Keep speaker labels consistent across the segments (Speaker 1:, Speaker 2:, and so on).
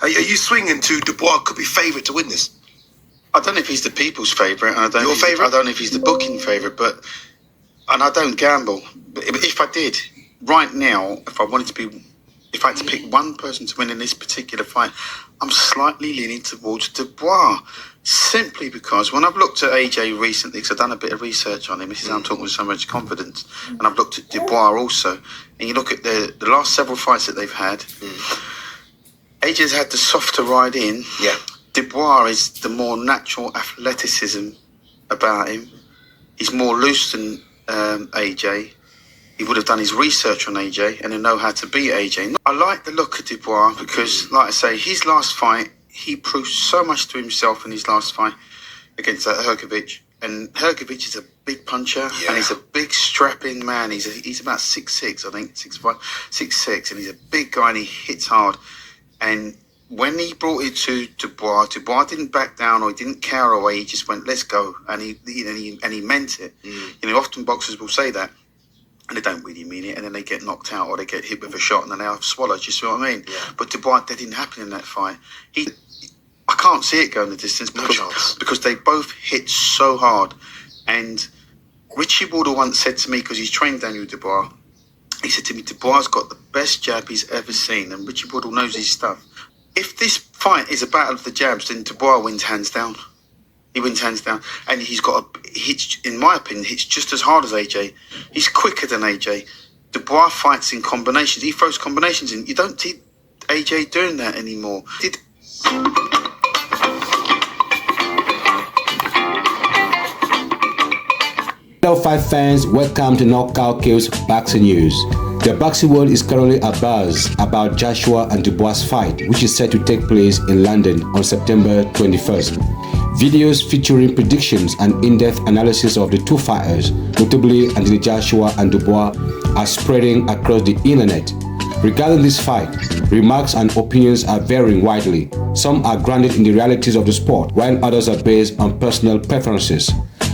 Speaker 1: Are you swinging to Dubois could be favourite to win this?
Speaker 2: I don't know if he's the people's favourite. I don't
Speaker 1: Your favourite?
Speaker 2: I don't know if he's the booking favourite, and I don't gamble. But if I did, right now, if I had to pick one person to win in this particular fight, I'm slightly leaning towards Dubois. Simply because when I've looked at AJ recently, because I've done a bit of research on him, this is how I'm talking with so much confidence, and I've looked at Dubois also, and you look at the last several fights that they've had, AJ's had the softer ride in.
Speaker 1: Yeah.
Speaker 2: Dubois is the more natural athleticism about him. He's more loose than AJ. He would have done his research on AJ and he'll know how to beat AJ. I like the look of Dubois because, like I say, his last fight, he proved so much to himself in his last fight against Hrgovic. And Hrgovic is a big puncher, and he's a big strapping man. He's about 6'6", I think, 6'5", 6'6", and he's a big guy and he hits hard. And when he brought it to Dubois didn't back down or he didn't cower away. He just went, "Let's go," and he meant it. Often boxers will say that, and they don't really mean it, and then they get knocked out or they get hit with a shot and then they have swallowed. You see what I mean? Yeah. But Dubois, that didn't happen in that fight. I can't see it going the distance because they both hit so hard. And Richie Wardle once said to me, because he's trained Daniel Dubois, he said to me, "Dubois got the best jab he's ever seen," and Richie Wardle knows his stuff. If this fight is a battle of the jabs, then Dubois wins hands down. He wins hands down. And in my opinion, hits just as hard as AJ. He's quicker than AJ. Dubois fights in combinations. He throws combinations in. You don't see AJ doing that anymore.
Speaker 3: Hello fight fans, welcome to Knockout Kills Boxing News. The boxing world is currently abuzz about Joshua and Dubois' fight, which is set to take place in London on September 21st. Videos featuring predictions and in-depth analysis of the two fighters, notably Anthony Joshua and Dubois, are spreading across the internet. Regarding this fight, remarks and opinions are varying widely. Some are grounded in the realities of the sport, while others are based on personal preferences.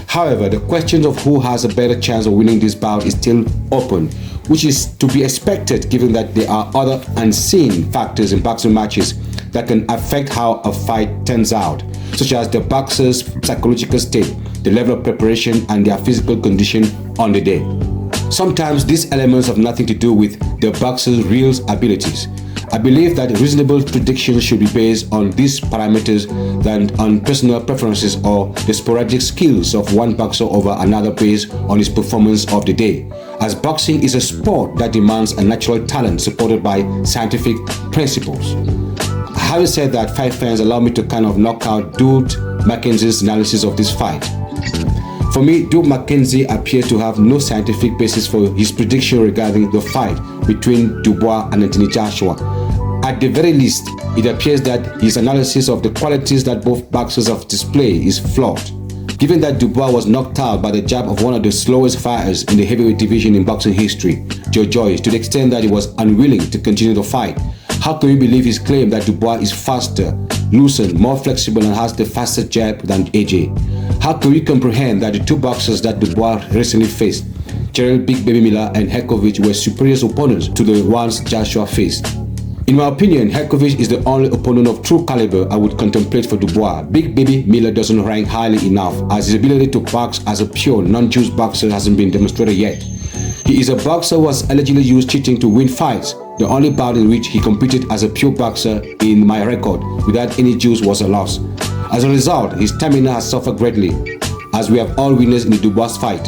Speaker 3: However, the question of who has a better chance of winning this bout is still open, which is to be expected given that there are other unseen factors in boxing matches that can affect how a fight turns out, such as the boxer's psychological state, the level of preparation, and their physical condition on the day. Sometimes these elements have nothing to do with the boxer's real abilities. I believe that reasonable predictions should be based on these parameters than on personal preferences or the sporadic skills of one boxer over another based on his performance of the day, as boxing is a sport that demands a natural talent supported by scientific principles. Having said that, fight fans, allow me to kind of knock out Duke McKenzie's analysis of this fight. For me, Duke McKenzie appears to have no scientific basis for his prediction regarding the fight between Dubois and Anthony Joshua. At the very least, it appears that his analysis of the qualities that both boxers have displayed is flawed. Given that Dubois was knocked out by the jab of one of the slowest fighters in the heavyweight division in boxing history, Joe Joyce, to the extent that he was unwilling to continue the fight, how can we believe his claim that Dubois is faster, looser, more flexible, and has the faster jab than AJ? How can we comprehend that the two boxers that Dubois recently faced, Gerald Big Baby Miller and Hrgovic, were superior opponents to the ones Joshua faced? In my opinion, Hrgovic is the only opponent of true caliber I would contemplate for Dubois. Big Baby Miller doesn't rank highly enough, as his ability to box as a pure non-juice boxer hasn't been demonstrated yet. He is a boxer who has allegedly used cheating to win fights. The only bout in which he competed as a pure boxer in my record without any juice was a loss. As a result, his stamina has suffered greatly, as we have all witnessed in the Dubois fight.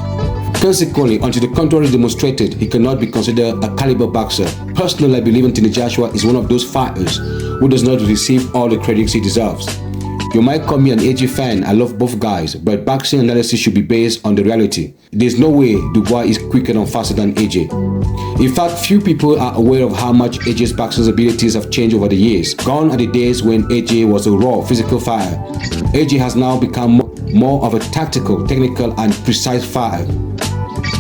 Speaker 3: Consequently, until the contrary is demonstrated, he cannot be considered a caliber boxer. Personally, I believe Anthony Joshua is one of those fighters who does not receive all the credits he deserves. You might call me an AJ fan, I love both guys, but boxing analysis should be based on the reality. There's no way Dubois is quicker and faster than AJ. In fact, few people are aware of how much AJ's boxing abilities have changed over the years. Gone are the days when AJ was a raw, physical fighter. AJ has now become more of a tactical, technical, and precise fighter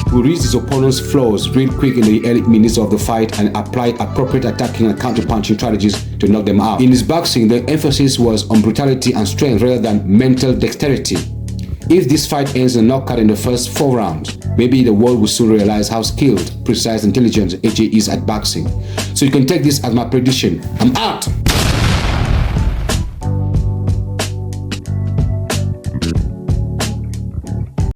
Speaker 3: who reads his opponent's flaws real quick in the early minutes of the fight and apply appropriate attacking and counter-punching strategies to knock them out. In his boxing, the emphasis was on brutality and strength rather than mental dexterity. If this fight ends in a knockout in the first 4 rounds, maybe the world will soon realize how skilled, precise, and intelligent AJ is at boxing. So you can take this as my prediction. I'm out!